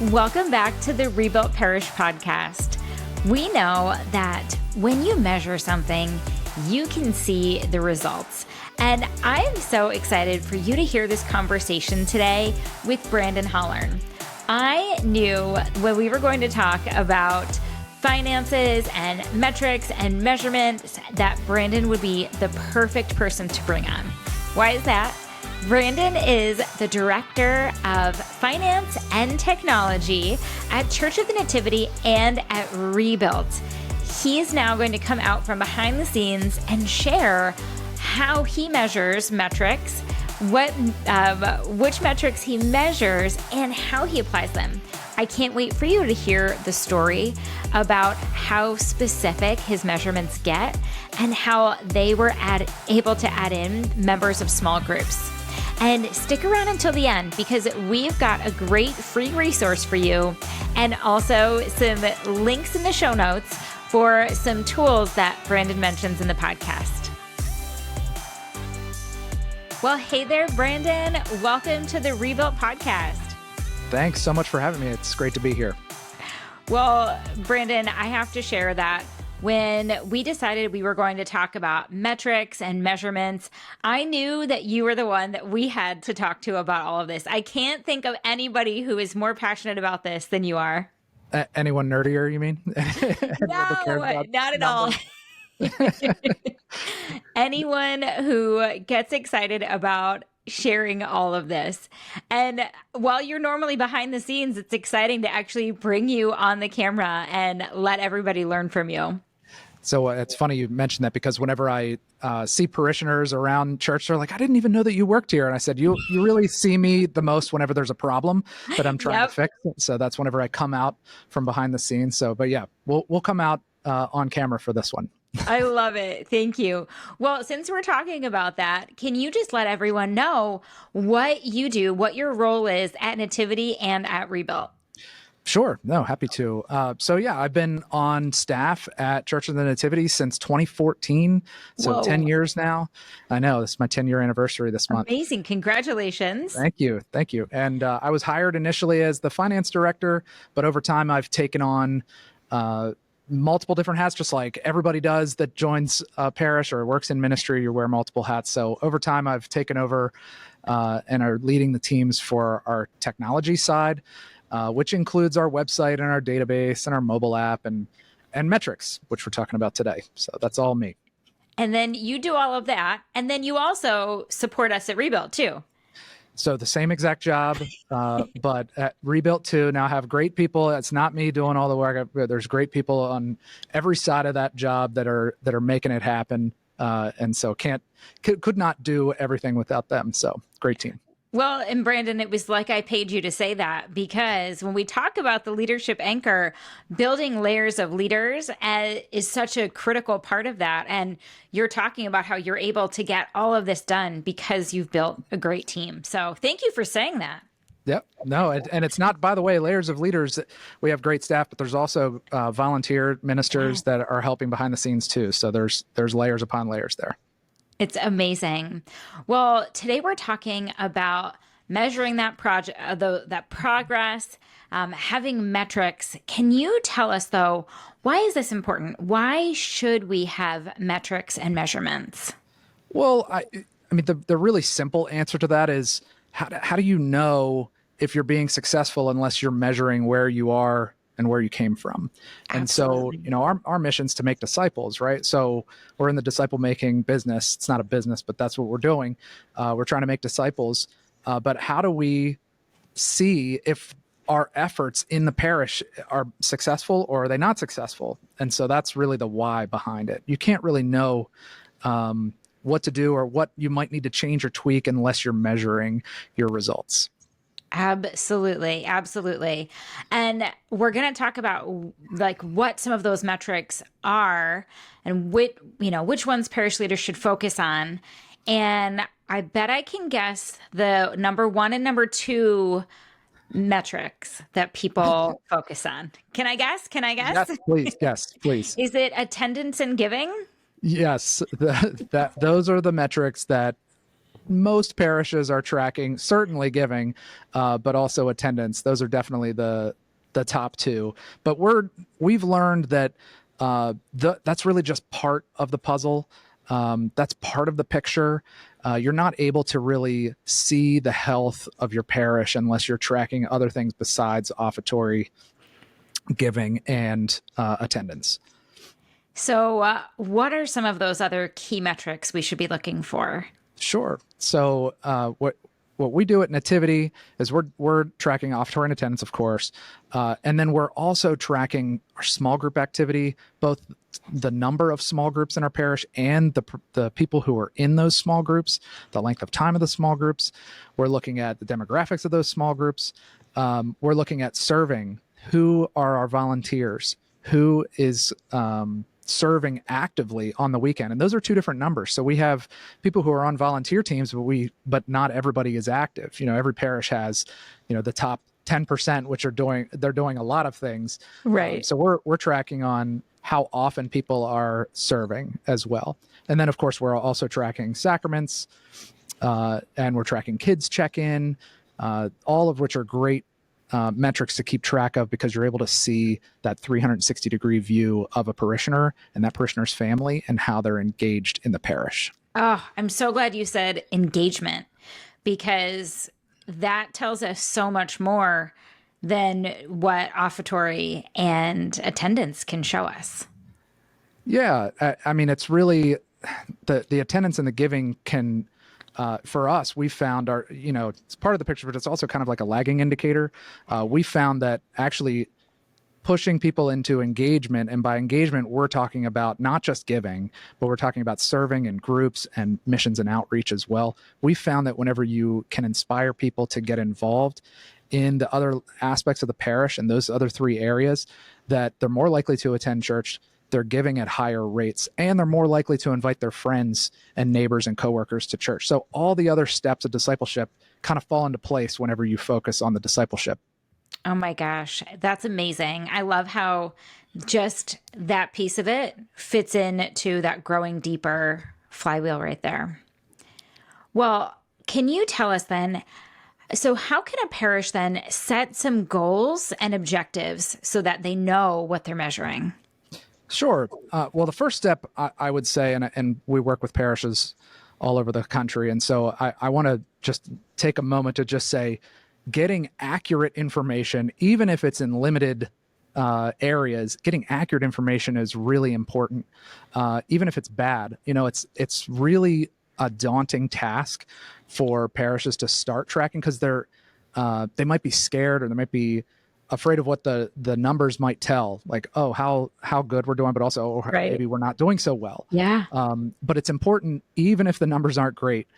Welcome back to the Rebuilt Parish podcast. We know that when you measure something, you can see the results. And I'm so excited for you to hear this conversation today with Brandon Hollern. I knew when we were going to talk about finances and metrics and measurements that Brandon would be the perfect person to bring on. Why is that? Brandon is the Director of Finance and Technology at Church of the Nativity and at Rebuilt. He's now going to come out from behind the scenes and share how he measures metrics, which metrics he measures, and how he applies them. I can't wait for you to hear the story about how specific his measurements get and how they were able to add in members of small groups. And stick around until the end because we've got a great free resource for you and also some links in the show notes for some tools that Brandon mentions in the podcast. Well, hey there, Brandon. Welcome to the Rebuilt podcast. Thanks so much for having me. It's great to be here. Well, Brandon, I have to share that when we decided we were going to talk about metrics and measurements, I knew that you were the one that we had to talk to about all of this. I can't think of anybody who is more passionate about this than you are. Anyone nerdier, you mean? No, not at all. Anyone who gets excited about sharing all of this. And while you're normally behind the scenes, it's exciting to actually bring you on the camera and let everybody learn from you. So it's funny you mentioned that because whenever I see parishioners around church, they're like, I didn't even know that you worked here. And I said, you really see me the most whenever there's a problem that I'm trying to fix. So that's whenever I come out from behind the scenes. So, but yeah, we'll come out on camera for this one. I love it. Thank you. Well, since we're talking about that, can you just let everyone know what you do, what your role is at Nativity and at Rebuilt? Sure. No, happy to. So yeah, I've been on staff at Church of the Nativity since 2014. So 10 years now. I know this is my 10-year anniversary this month. Amazing. Congratulations. Thank you. Thank you. And I was hired initially as the finance director, but over time I've taken on multiple different hats, just like everybody does that joins a parish or works in ministry. You wear multiple hats. So over time I've taken over and are leading the teams for our technology side, which includes our website and our database and our mobile app and metrics, which we're talking about today. So that's all me. And then you do all of that. And then you also support us at Rebuilt too. So the same exact job, but at Rebuilt too, now have great people. It's not me doing all the work. There's great people on every side of that job that are making it happen. And so could not do everything without them. So great team. Well, and Brandon, it was like I paid you to say that because when we talk about the leadership anchor, building layers of leaders is such a critical part of that. And you're talking about how you're able to get all of this done because you've built a great team. So thank you for saying that. Yep. No, and it's not, by the way, layers of leaders. We have great staff, but there's also volunteer ministers that are helping behind the scenes too. So there's layers upon layers there. It's amazing. Well, today we're talking about measuring that progress, having metrics. Can you tell us though, why is this important? Why should we have metrics and measurements? Well, I mean, the really simple answer to that is how do you know if you're being successful unless you're measuring where you are and where you came from? Absolutely. And so, our mission is to make disciples, right? So we're in the disciple making business. It's not a business, but that's what we're doing. We're trying to make disciples. But how do we see if our efforts in the parish are successful or are they not successful? And so that's really the why behind it. You can't really know what to do or what you might need to change or tweak unless you're measuring your results. Absolutely. Absolutely. And we're going to talk about like what some of those metrics are and which ones parish leaders should focus on. And I bet I can guess the number 1 and number 2 metrics that people focus on. Can I guess? Yes, please. Yes, please. Is it attendance and giving? Yes. Those are the metrics that most parishes are tracking certainly giving, but also attendance. Those are definitely the top two. But we've learned that that's really just part of the puzzle. That's part of the picture. You're not able to really see the health of your parish unless you're tracking other things besides offertory giving and attendance. So, what are some of those other key metrics we should be looking for? Sure. So what we do at Nativity is we're tracking offertory and attendance, of course, and then we're also tracking our small group activity, both the number of small groups in our parish and the people who are in those small groups, the length of time of the small groups. We're looking at the demographics of those small groups. We're looking at serving. Who are our volunteers? Who is serving actively on the weekend? And those are two different numbers. So we have people who are on volunteer teams, but not everybody is active. Every parish has, the top 10%, which they're doing a lot of things. Right. So we're tracking on how often people are serving as well. And then of course we're also tracking sacraments, and we're tracking kids check-in, all of which are great metrics to keep track of, because you're able to see that 360-degree view of a parishioner and that parishioner's family and how they're engaged in the parish. Oh, I'm so glad you said engagement, because that tells us so much more than what offertory and attendance can show us. Yeah, I mean, it's really the attendance and the giving can, for us, we found it's part of the picture, but it's also kind of like a lagging indicator. We found that actually pushing people into engagement, and by engagement, we're talking about not just giving, but we're talking about serving in groups and missions and outreach as well. We found that whenever you can inspire people to get involved in the other aspects of the parish and those other three areas, that they're more likely to attend church, they're giving at higher rates, and they're more likely to invite their friends and neighbors and coworkers to church. So all the other steps of discipleship kind of fall into place whenever you focus on the discipleship. Oh my gosh, that's amazing. I love how just that piece of it fits into that growing deeper flywheel right there. Well, can you tell us then, so how can a parish then set some goals and objectives so that they know what they're measuring? Sure. Well, the first step, I would say, and we work with parishes all over the country, and so I want to just take a moment to just say, getting accurate information, even if it's in limited areas, getting accurate information is really important, even if it's bad. It's really a daunting task for parishes to start tracking, because they might be scared, or they might be afraid of what the numbers might tell, like, oh, how good we're doing, but also Right. maybe we're not doing so well. Yeah. But it's important, even if the numbers aren't great,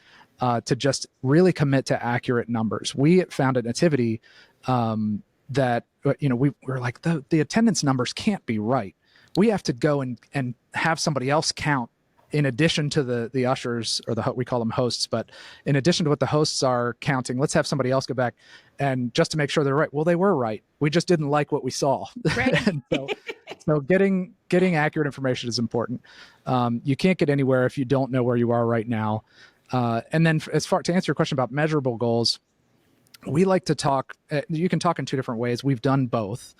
to just really commit to accurate numbers. We found at Nativity that we're like, the attendance numbers can't be right. We have to go and have somebody else count, in addition to the ushers, or we call them hosts, but in addition to what the hosts are counting, let's have somebody else go back and just to make sure they're right. Well, they were right. We just didn't like what we saw. Right. And so getting accurate information is important. You can't get anywhere if you don't know where you are right now. And then to answer your question about measurable goals, we like to talk, you can talk in two different ways. We've done both.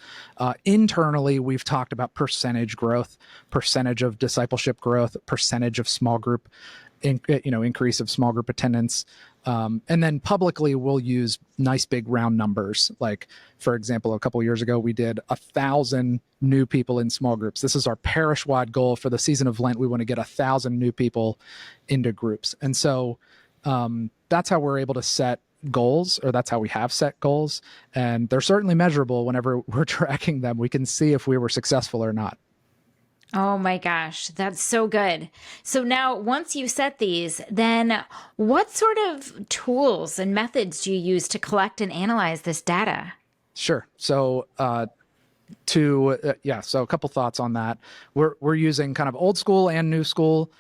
Internally, we've talked about percentage growth, percentage of discipleship growth, percentage of small group, increase of small group attendance. And then publicly, we'll use nice big round numbers. Like, for example, a couple of years ago, we did 1,000 new people in small groups. This is our parish-wide goal for the season of Lent. We want to get 1,000 new people into groups. And so that's how we're able to set goals, or that's how we have set goals. And they're certainly measurable. Whenever we're tracking them, we can see if we were successful or not. Oh my gosh, that's so good. So now, once you set these, then what sort of tools and methods do you use to collect and analyze this data? Sure. So so a couple thoughts on that. We're using kind of old school and new school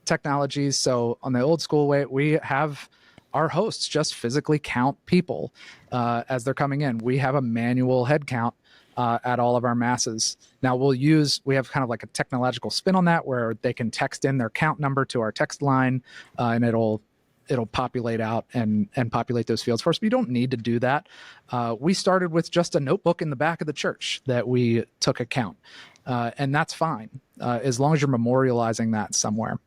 technologies. So on the old school way, we have our hosts just physically count people as they're coming in. We have a manual head count at all of our masses. Now we have kind of like a technological spin on that, where they can text in their count number to our text line, and it'll it'll populate out and populate those fields for us. But you don't need to do that. We started with just a notebook in the back of the church that we took account, and that's fine as long as you're memorializing that somewhere.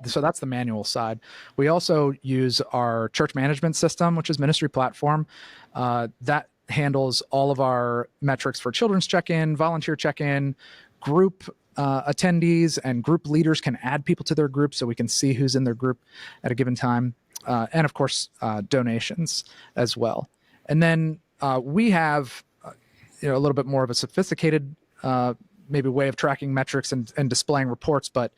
So that's the manual side. We also use our church management system, which is Ministry Platform. That handles all of our metrics for children's check-in, volunteer check-in, group attendees, and group leaders can add people to their group so we can see who's in their group at a given time. And of course, donations as well. And then we have a little bit more of a sophisticated maybe way of tracking metrics and displaying reports. But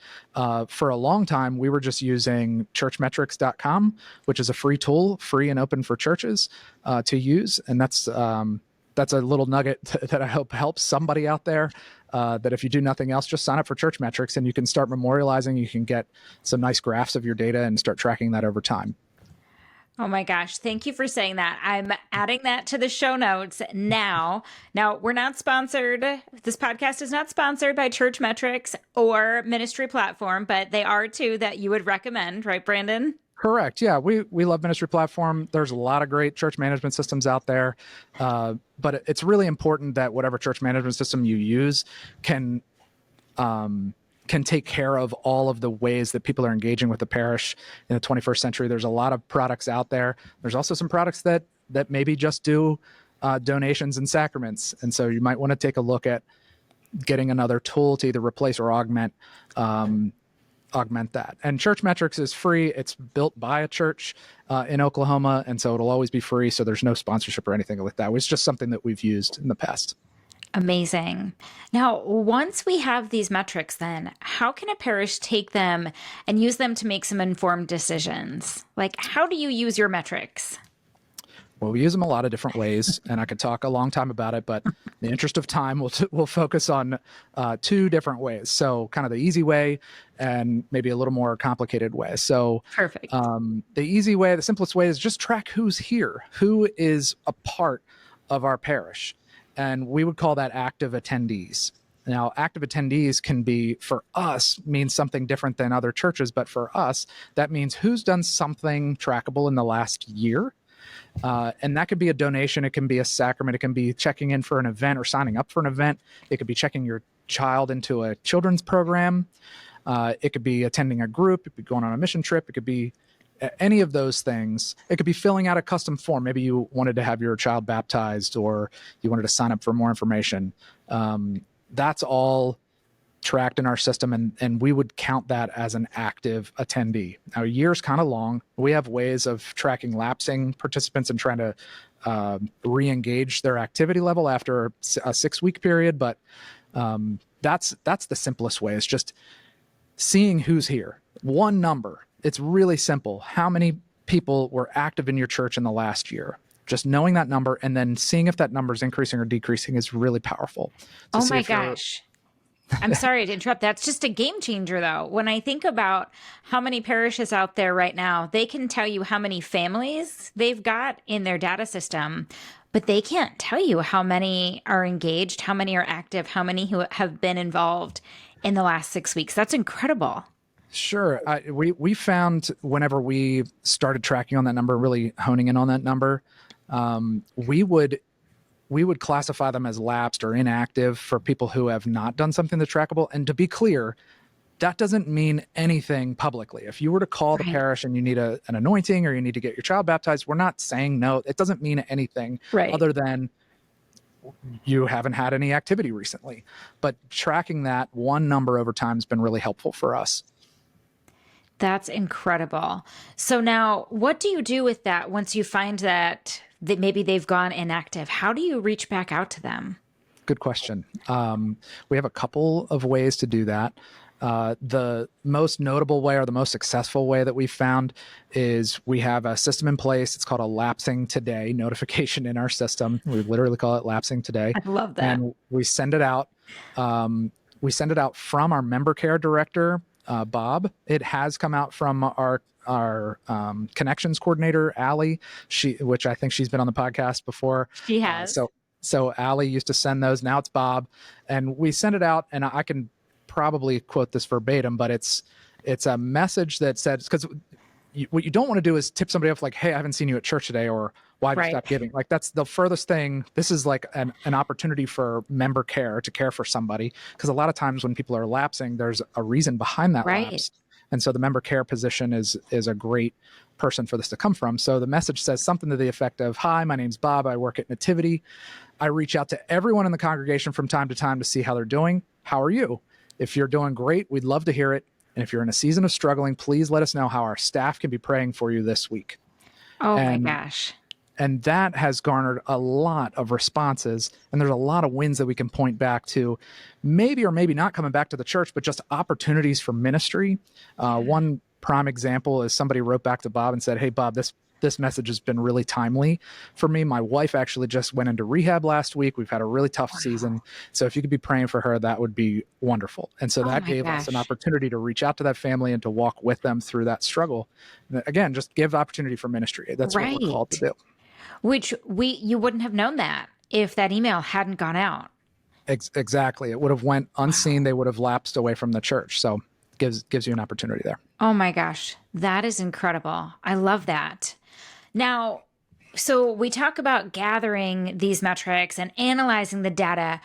for a long time, we were just using churchmetrics.com, which is a free tool, free and open for churches to use. And that's a little nugget that I hope helps somebody out there, that if you do nothing else, just sign up for Church Metrics and you can start memorializing. You can get some nice graphs of your data and start tracking that over time. Oh my gosh. Thank you for saying that. I'm adding that to the show notes now. Now, we're not sponsored. This podcast is not sponsored by Church Metrics or Ministry Platform, but they are two that you would recommend, right, Brandon? Correct. Yeah, we love Ministry Platform. There's a lot of great church management systems out there, but it's really important that whatever church management system you use can take care of all of the ways that people are engaging with the parish in the 21st century. There's a lot of products out there. There's also some products that maybe just do donations and sacraments, and so you might want to take a look at getting another tool to either replace or augment that. And Church Metrics is free. It's built by a church in Oklahoma, and so it'll always be free. So there's no sponsorship or anything like that. It's just something that we've used in the past. Amazing. Now, once we have these metrics, then how can a parish take them and use them to make some informed decisions? Like, how do you use your metrics? Well, we use them a lot of different ways, and I could talk a long time about it, but in the interest of time, we'll focus on two different ways. So kind of the easy way and maybe a little more complicated way. So perfect. The easy way, the simplest way is just track who's here, who is a part of our parish. And we would call that active attendees. Now, active attendees can be, for us, means something different than other churches, but for us, that means who's done something trackable in the last year. And that could be a donation, it can be a sacrament, it can be checking in for an event or signing up for an event. It could be checking your child into a children's program. It could be attending a group, it could be going on a mission trip, it could be any of those things. It could be filling out a custom form. Maybe you wanted to have your child baptized or you wanted to sign up for more information. That's all tracked in our system, and we would count that as an active attendee. Now, a year's kind of long. We have ways of tracking lapsing participants and trying to re-engage their activity level after a 6-week period, but that's the simplest way. It's just seeing who's here. One number. It's really simple. How many people were active in your church in the last year? Just knowing that number and then seeing if that number is increasing or decreasing is really powerful. Oh my gosh. I'm sorry to interrupt. That's just a game changer, though. When I think about how many parishes out there right now, they can tell you how many families they've got in their data system, but they can't tell you how many are engaged, how many are active, how many who have been involved in the last 6 weeks. That's incredible. Sure. We found whenever we started tracking on that number, really honing in on that number, we would classify them as lapsed or inactive for people who have not done something that's trackable. And to be clear, that doesn't mean anything publicly. If you were to call the parish and you need an anointing or you need to get your child baptized, we're not saying no. It doesn't mean anything other than you haven't had any activity recently. But tracking that one number over time has been really helpful for us. That's incredible. So now what do you do with that once you find that maybe they've gone inactive? How do you reach back out to them? Good question. We have a couple of ways to do that. The most notable way or the most successful way that we've found is we have a system in place. It's called a lapsing today notification in our system. We literally call it lapsing today. I love that. And we send it out. We send it out from our member care director, Bob. It has come out from our connections coordinator, Allie, which I think she's been on the podcast before. She has. So Allie used to send those. Now it's Bob, and we send it out. And I can probably quote this verbatim, but it's a message that says, because what you don't want to do is tip somebody off like, hey, I haven't seen you at church today, or why have you Right. stopped giving? Like that's the furthest thing. This is like an opportunity for member care to care for somebody. Because a lot of times when people are lapsing, there's a reason behind that Right. lapse. And so the member care position is a great person for this to come from. So the message says something to the effect of, hi, my name's Bob. I work at Nativity. I reach out to everyone in the congregation from time to time to see how they're doing. How are you? If you're doing great, we'd love to hear it. And if you're in a season of struggling, please let us know how our staff can be praying for you this week. Oh my And gosh. and that has garnered a lot of responses. And there's a lot of wins that we can point back to, maybe or maybe not coming back to the church, but just opportunities for ministry. One prime example is somebody wrote back to Bob and said, hey, Bob, this message has been really timely for me. My wife actually just went into rehab last week. We've had a really tough season. So if you could be praying for her, that would be wonderful. And so that gave us an opportunity to reach out to that family and to walk with them through that struggle. And again, just give opportunity for ministry. That's what we're called to do. Which you wouldn't have known that if that email hadn't gone out. Exactly. It would have went unseen. They would have lapsed away from the church. So gives you an opportunity there. Oh my gosh. That is incredible. I love that. Now, so we talk about gathering these metrics and analyzing the data.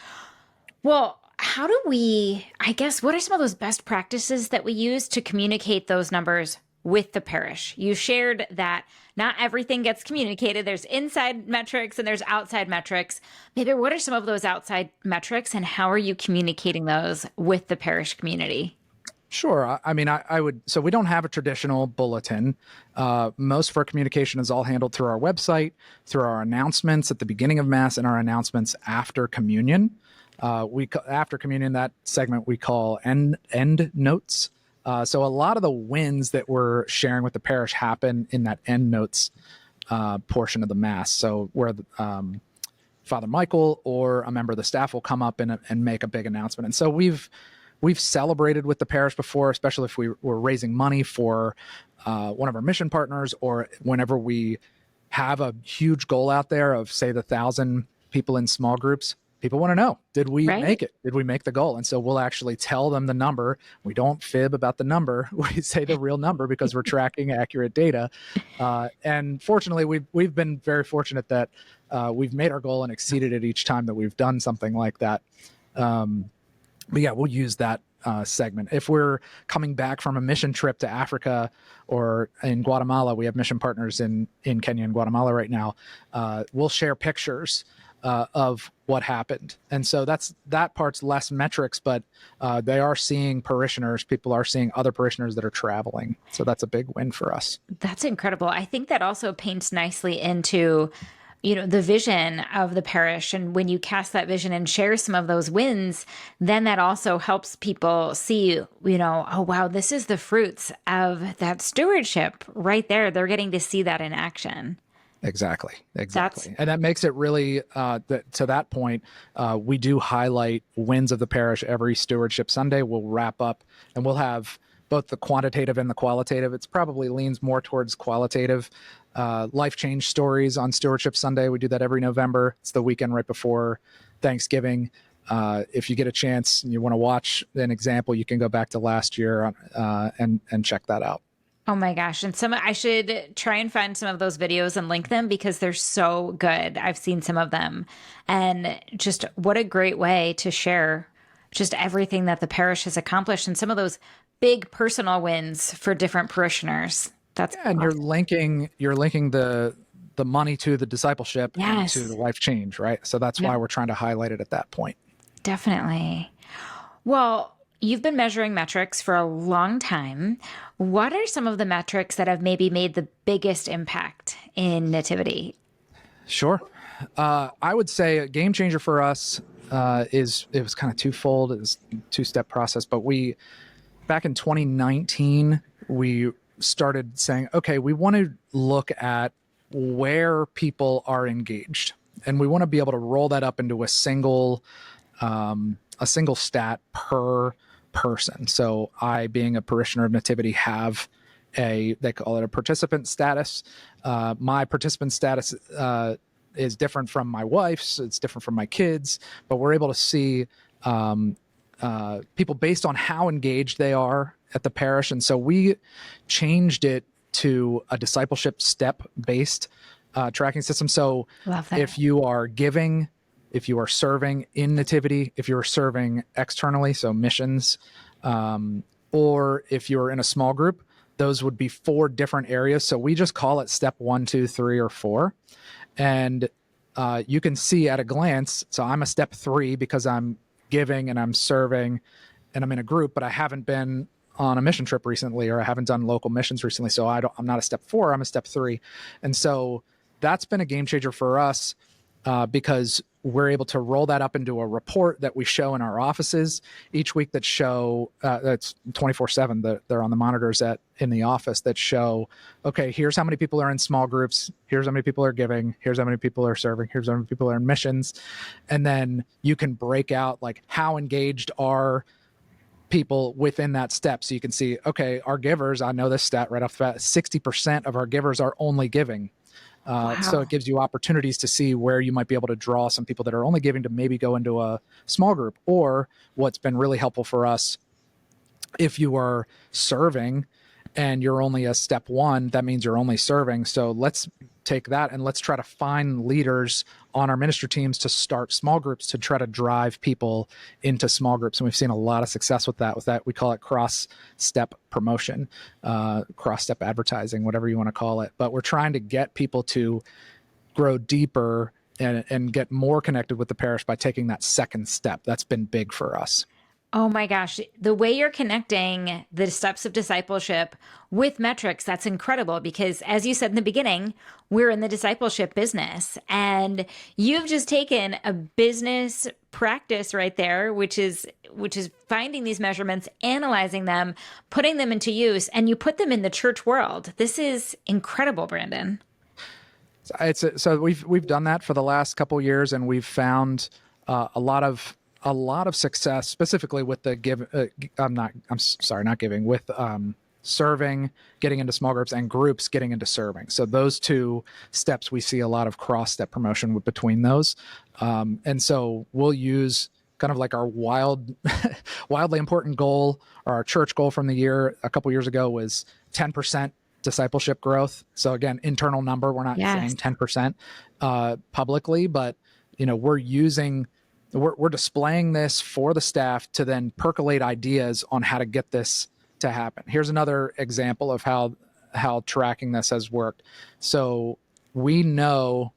Well, how do we, I guess, what are some of those best practices that we use to communicate those numbers with the parish? You shared that not everything gets communicated. There's inside metrics and there's outside metrics. Maybe what are some of those outside metrics and how are you communicating those with the parish community? Sure. I mean, I would, so we don't have a traditional bulletin. Most of our communication is all handled through our website, through our announcements at the beginning of Mass and our announcements after communion. After communion, that segment we call end notes. So a lot of the wins that we're sharing with the parish happen in that end notes portion of the Mass. So where Father Michael or a member of the staff will come up and make a big announcement. And so we've celebrated with the parish before, especially if we were raising money for one of our mission partners, or whenever we have a huge goal out there of, say, 1,000 people in small groups. People want to know, did we make it? Did we make the goal? And so we'll actually tell them the number. We don't fib about the number. We say the real number because we're tracking accurate data. And fortunately, we've been very fortunate that we've made our goal and exceeded it each time that we've done something like that. But yeah, we'll use that segment. If we're coming back from a mission trip to Africa or in Guatemala, we have mission partners in Kenya and Guatemala right now. We'll share pictures of what happened. And so that part's less metrics, but they are seeing parishioners. People are seeing other parishioners that are traveling. So that's a big win for us. That's incredible. I think that also paints nicely into the vision of the parish. And when you cast that vision and share some of those wins, then that also helps people see, oh, wow, this is the fruits of that stewardship right there. They're getting to see that in action. Exactly. And that makes it really, to that point, we do highlight wins of the parish every Stewardship Sunday. We'll wrap up and we'll have both the quantitative and the qualitative. It's probably leans more towards qualitative. Life change stories on Stewardship Sunday. We do that every November. It's the weekend right before Thanksgiving. If you get a chance and you want to watch an example, you can go back to last year and check that out. Oh my gosh. And I should try and find some of those videos and link them because they're so good. I've seen some of them. And just what a great way to share just everything that the parish has accomplished and some of those big personal wins for different parishioners. That's and awesome. You're linking the money to the discipleship and Yes. to the life change, right? So that's why we're trying to highlight it at that point. Definitely. Well, you've been measuring metrics for a long time. What are some of the metrics that have maybe made the biggest impact in Nativity? Sure. I would say a game changer for us it was kind of twofold. It was a two-step process, but back in 2019, we started saying, okay, we want to look at where people are engaged, and we want to be able to roll that up into a single stat per person. So I, being a parishioner of Nativity, have they call it a participant status. My participant status is different from my wife's. It's different from my kids, but we're able to see people based on how engaged they are at the parish. And so we changed it to a discipleship step-based tracking system. So Love that. if you are giving, if you are serving in nativity, if you're serving externally, so missions, or if you're in a small group, those would be 4 different areas. So we just call it step 1, 2, 3, or 4. And you can see at a glance, so I'm a step 3 because I'm giving and I'm serving and I'm in a group, but I haven't been on a mission trip recently, or I haven't done local missions recently. So I'm not a step 4, I'm a step 3. And so that's been a game changer for us because we're able to roll that up into a report that we show in our offices each week, that show that's 24/7. They're on the monitors in the office that show, okay, here's how many people are in small groups. Here's how many people are giving. Here's how many people are serving. Here's how many people are in missions. And then you can break out like how engaged are people within that step. So you can see, okay, our givers, I know this stat right off the bat, 60% of our givers are only giving. So it gives you opportunities to see where you might be able to draw some people that are only giving to maybe go into a small group. Or what's been really helpful for us, if you are serving and you're only a step 1, that means you're only serving. So let's take that and let's try to find leaders on our ministry teams to start small groups to try to drive people into small groups. And we've seen a lot of success with that. We call it cross-step promotion, cross-step advertising, whatever you want to call it. But we're trying to get people to grow deeper and get more connected with the parish by taking that second step. That's been big for us. Oh my gosh, the way you're connecting the steps of discipleship with metrics, that's incredible, because as you said in the beginning, we're in the discipleship business, and you've just taken a business practice right there, which is finding these measurements, analyzing them, putting them into use, and you put them in the church world. This is incredible, Brandon. So we've done that for the last couple of years, and we've found a lot of success, specifically with the with serving, getting into small groups, and groups getting into serving. So those 2 steps, we see a lot of cross-step promotion between those. And so we'll use kind of like our wildly important goal, or our church goal from the year a couple years ago was 10% discipleship growth. So again, internal number, we're not saying 10% publicly, but we're displaying this for the staff to then percolate ideas on how to get this to happen. Here's another example of how tracking this has worked. So we know,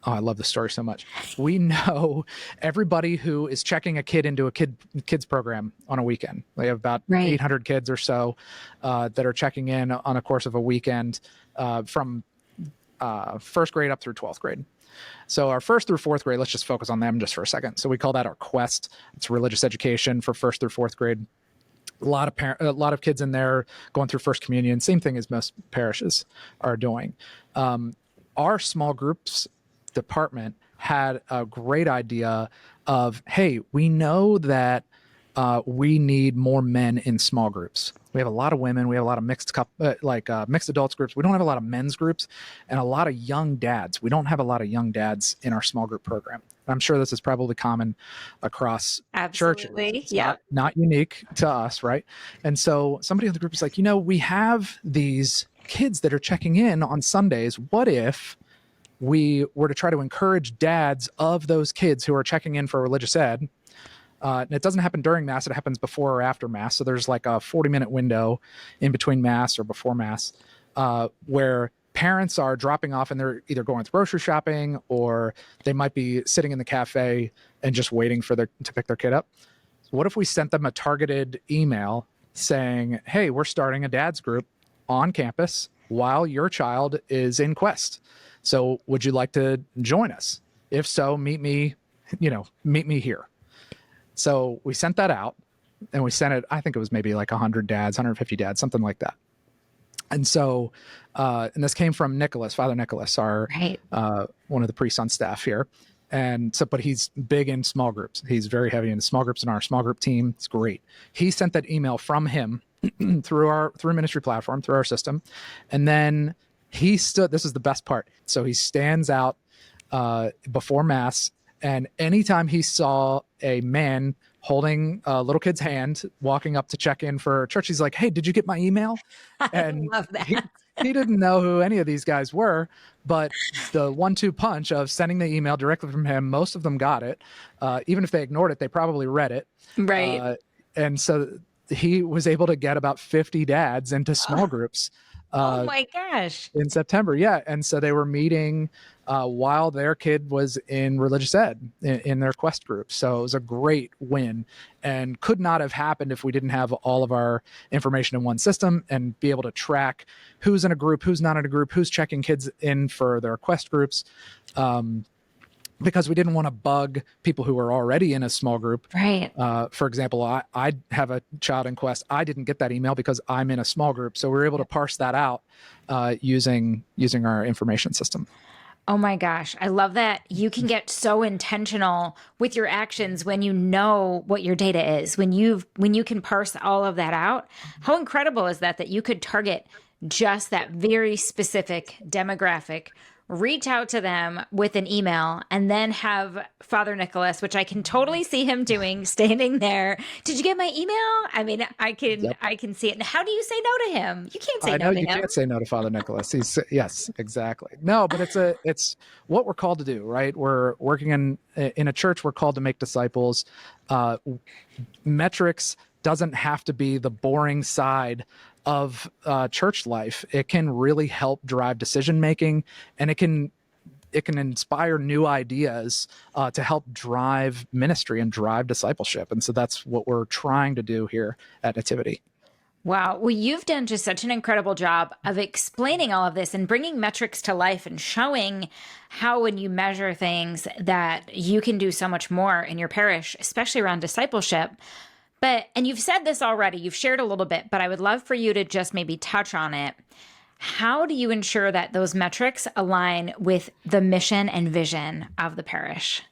I love this story so much. We know everybody who is checking a kid into a kids program on a weekend. We have about 800 kids or so that are checking in on a course of a weekend from 1st grade up through 12th grade. So our 1st through 4th grade, let's just focus on them just for a second. So we call that our Quest. It's religious education for 1st through 4th grade. A lot of kids in there going through First Communion. Same thing as most parishes are doing. Our small groups department had a great idea of, hey, we know that we need more men in small groups. We have a lot of women. We have a lot of mixed adults groups. We don't have a lot of men's groups, and a lot of young dads. We don't have a lot of young dads in our small group program. I'm sure this is probably common across churches. Yeah, not unique to us, right? And so somebody in the group is like, we have these kids that are checking in on Sundays. What if we were to try to encourage dads of those kids who are checking in for religious ed? And it doesn't happen during Mass. It happens before or after Mass. So there's like a 40-minute window in between Mass or before Mass where parents are dropping off and they're either going grocery shopping, or they might be sitting in the cafe and just waiting to pick their kid up. So what if we sent them a targeted email saying, hey, we're starting a dad's group on campus while your child is in Quest. So would you like to join us? If so, meet me here. So we sent that out, and we sent it, I think it was maybe like 100 dads, 150 dads, something like that. And so, and this came from Nicholas, Father Nicholas, our one of the priests on staff here. And so, but he's big in small groups. He's very heavy in small groups, and our small group team. It's great. He sent that email from him through ministry platform, through our system. And then this is the best part. So he stands out before Mass, and anytime he saw a man holding a little kid's hand, walking up to check in for church, he's like, hey, did you get my email? And I love that. he didn't know who any of these guys were, but the 1-2 punch of sending the email directly from him, most of them got it. Even if they ignored it, they probably read it. Right. And so he was able to get about 50 dads into small groups Oh my gosh. in September. Yeah. And so they were meeting while their kid was in religious ed in their Quest group. So it was a great win and could not have happened if we didn't have all of our information in one system and be able to track who's in a group, who's not in a group, who's checking kids in for their Quest groups. Because we didn't want to bug people who were already in a small group. Right. For example, I have a child in Quest. I didn't get that email because I'm in a small group. So we were able to parse that out using our information system. Oh my gosh. I love that you can get so intentional with your actions when you know what your data is, when you can parse all of that out. How incredible is that you could target just that very specific demographic, reach out to them with an email, and then have Father Nicholas, which I can totally see him doing, standing there. Did you get my email? I mean, I can see it. And how do you say no to him? You can't say I no know to you him. can't say no to Father Nicholas. Yes, exactly. No, but it's what we're called to do, right? We're working in a church. We're called to make disciples. Metrics doesn't have to be the boring side of church life. It can really help drive decision making, and it can inspire new ideas to help drive ministry and drive discipleship. And so that's what we're trying to do here at Nativity. Wow. Well, you've done just such an incredible job of explaining all of this and bringing metrics to life and showing how, when you measure things, that you can do so much more in your parish, especially around discipleship. And you've said this already, you've shared a little bit, but I would love for you to just maybe touch on it. How do you ensure that those metrics align with the mission and vision of the parish?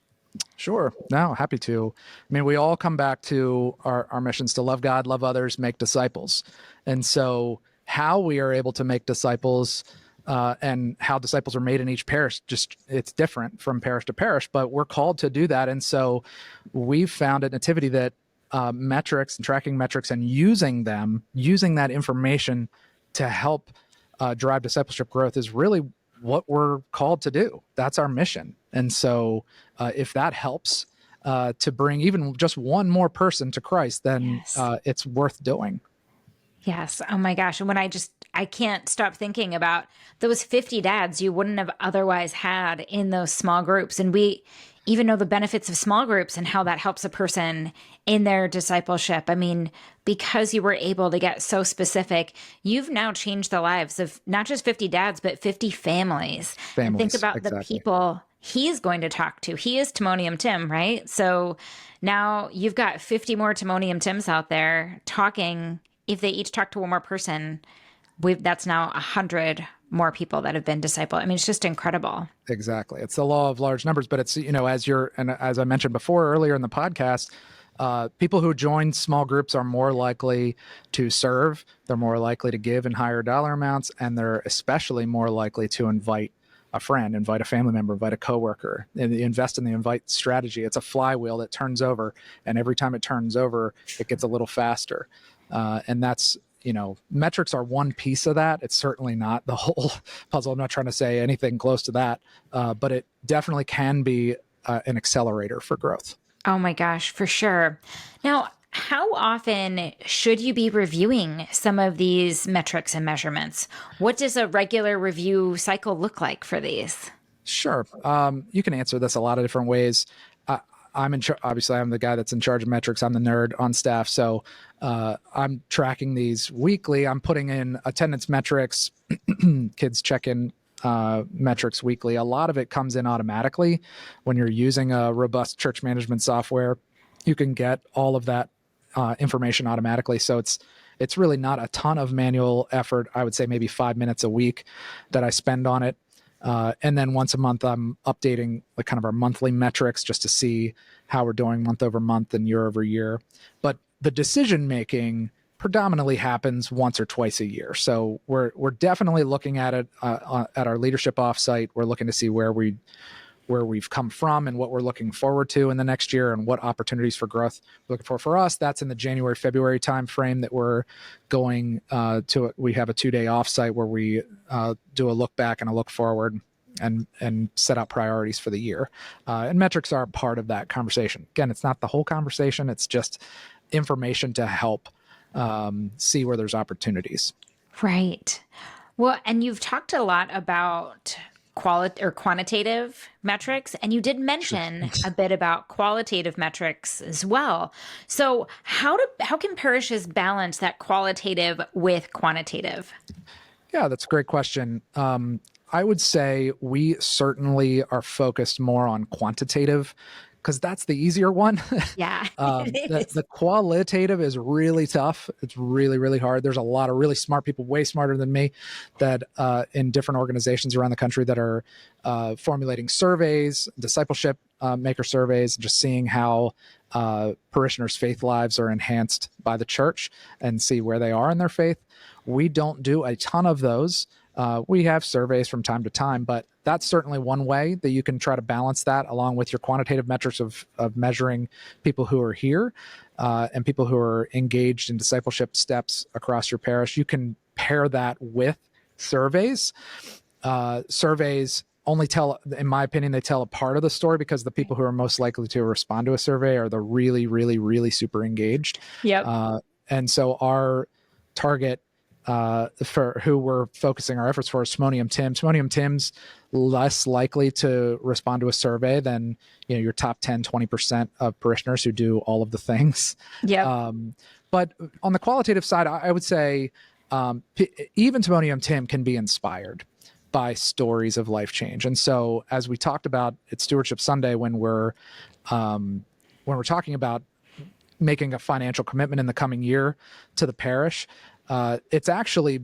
Sure. No, happy to. I mean, we all come back to our missions to love God, love others, make disciples. And so how we are able to make disciples and how disciples are made in each parish, it's different from parish to parish, but we're called to do that. And so we've found at Nativity that metrics and tracking metrics and using that information to help drive discipleship growth is really what we're called to do. That's our mission. And so if that helps to bring even just one more person to Christ, then Yes. It's worth doing. Yes. Oh my gosh. And I can't stop thinking about those 50 dads you wouldn't have otherwise had in those small groups. And we even know the benefits of small groups and how that helps a person in their discipleship. I mean, because you were able to get so specific, you've now changed the lives of not just 50 dads, but 50 families. And think about exactly. the people he's going to talk to. He is Timonium Tim, right? So now you've got 50 more Timonium Tims out there talking. If they each talk to one more person, that's now 100 more people that have been discipled. I mean, it's just incredible. Exactly. It's the law of large numbers, but it's, as I mentioned before earlier in the podcast, people who join small groups are more likely to serve. They're more likely to give in higher dollar amounts, and they're especially more likely to invite a friend, invite a family member, invite a coworker, and invest in the invite strategy. It's a flywheel that turns over, and every time it turns over, it gets a little faster. And that's, metrics are one piece of that. It's certainly not the whole puzzle. I'm not trying to say anything close to that, but it definitely can be an accelerator for growth. Oh my gosh, for sure. Now, how often should you be reviewing some of these metrics and measurements? What does a regular review cycle look like for these? Sure. You can answer this a lot of different ways. Obviously, I'm the guy that's in charge of metrics. I'm the nerd on staff. So I'm tracking these weekly. I'm putting in attendance metrics, kids check-in metrics weekly. A lot of it comes in automatically. When you're using a robust church management software, you can get all of that information automatically. So it's really not a ton of manual effort. I would say maybe 5 minutes a week that I spend on it. And then once a month, I'm updating kind of our monthly metrics just to see how we're doing month over month and year over year. But the decision making predominantly happens once or twice a year. So we're definitely looking at it at our leadership offsite. We're looking to see where where we've come from and what we're looking forward to in the next year and what opportunities for growth we're looking for us. That's in the January, February timeframe that we're going to. We have a 2-day offsite where we do a look back and a look forward and set out priorities for the year. And metrics are part of that conversation. Again, it's not the whole conversation. It's just information to help see where there's opportunities. Right. Well, and you've talked a lot about quantitative metrics, and you did mention a bit about qualitative metrics as well. So how can parishes balance that qualitative with quantitative? Yeah, that's a great question. I would say we certainly are focused more on quantitative because that's the easier one. Yeah. The qualitative is really tough. It's really, really hard. There's a lot of really smart people, way smarter than me, that in different organizations around the country that are formulating surveys, discipleship maker surveys, just seeing how parishioners' faith lives are enhanced by the church and see where they are in their faith. We don't do a ton of those. We have surveys from time to time, but that's certainly one way that you can try to balance that along with your quantitative metrics of measuring people who are here and people who are engaged in discipleship steps across your parish. You can pair that with surveys. Surveys only tell, in my opinion, they tell a part of the story because the people who are most likely to respond to a survey are the really, really, really super engaged. Yep. And so our target for who we're focusing our efforts for is Simonium Tim. Simonium Tim's less likely to respond to a survey than your top 10, 20% of parishioners who do all of the things. Yep. But on the qualitative side, I would say even Simonium Tim can be inspired by stories of life change. And so as we talked about at Stewardship Sunday, when we're talking about making a financial commitment in the coming year to the parish, it's actually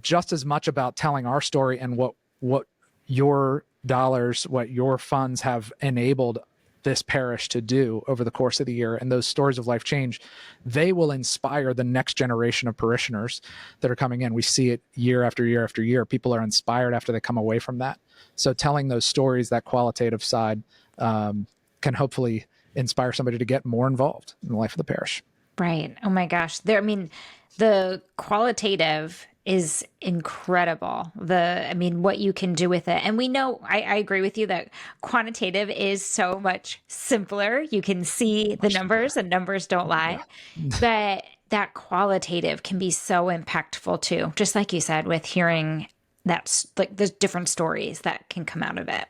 just as much about telling our story and what your dollars, what your funds have enabled this parish to do over the course of the year. And those stories of life change, they will inspire the next generation of parishioners that are coming in. We see it year after year after year. People are inspired after they come away from that. So telling those stories, that qualitative side, can hopefully inspire somebody to get more involved in the life of the parish. Right. Oh my gosh. The qualitative is incredible. What you can do with it. And we know, I agree with you that quantitative is so much simpler. You can see the numbers and numbers don't lie. Yeah. But that qualitative can be so impactful too. Just like you said, with hearing that's like the different stories that can come out of it.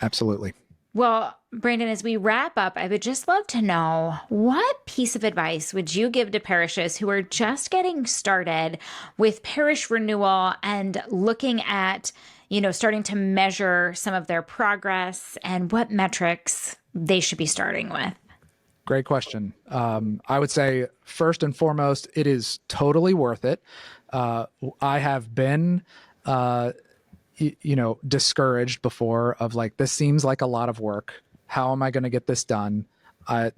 Absolutely. Well, Brandon, as we wrap up, I would just love to know, what piece of advice would you give to parishes who are just getting started with parish renewal and looking at, starting to measure some of their progress and what metrics they should be starting with? Great question. I would say first and foremost, it is totally worth it. I have been discouraged before of like, this seems like a lot of work. How am I going to get this done? I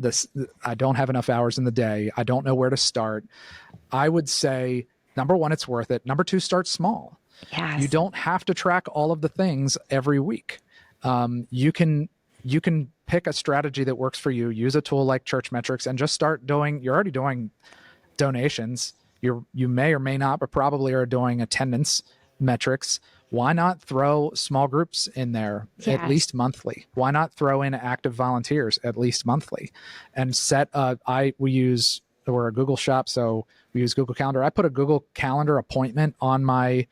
don't have enough hours in the day. I don't know where to start. I would say, number one, it's worth it. Number two, start small. Yes. You don't have to track all of the things every week. You can pick a strategy that works for you. Use a tool like Church Metrics and just start doing. You're already doing donations. You may or may not, but probably are doing attendance metrics. Why not throw small groups in there at least monthly? Why not throw in active volunteers at least monthly? And we're a Google shop, so we use Google Calendar. I put a Google Calendar appointment on my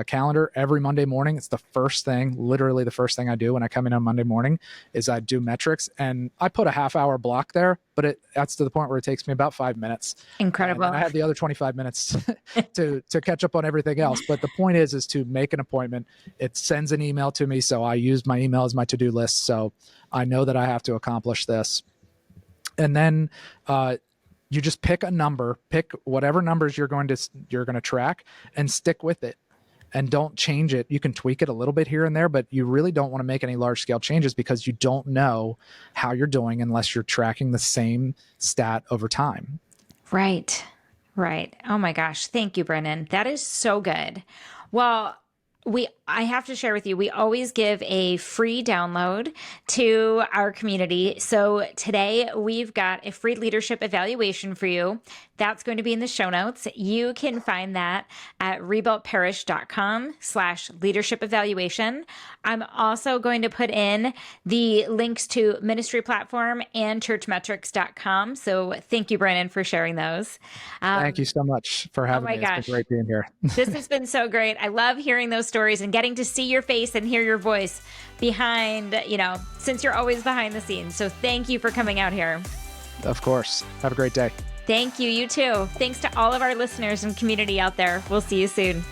calendar every Monday morning. It's literally the first thing I do when I come in on Monday morning is I do metrics, and I put a half-hour block there, but that's to the point where it takes me about 5 minutes. Incredible. And I have the other 25 minutes to catch up on everything else. But the point is to make an appointment. It sends an email to me, so I use my email as my to-do list, so I know that I have to accomplish this. And then you just pick a number, pick whatever numbers you're going to track, and stick with it. And don't change it. You can tweak it a little bit here and there, but you really don't want to make any large scale changes because you don't know how you're doing unless you're tracking the same stat over time. Right. Oh my gosh. Thank you, Brennan. That is so good. Well, we I have to share with you, we always give a free download to our community. So today we've got a free leadership evaluation for you. That's going to be in the show notes. You can find that at rebuiltparish.com/leadership evaluation. I'm also going to put in the links to ministry platform and churchmetrics.com. So thank you, Brandon, for sharing those. Thank you so much for having my me. It's gosh. been great being here. This has been so great. I love hearing those stories and getting to see your face and hear your voice behind, since you're always behind the scenes. So thank you for coming out here. Of course. Have a great day. Thank you. You too. Thanks to all of our listeners and community out there. We'll see you soon.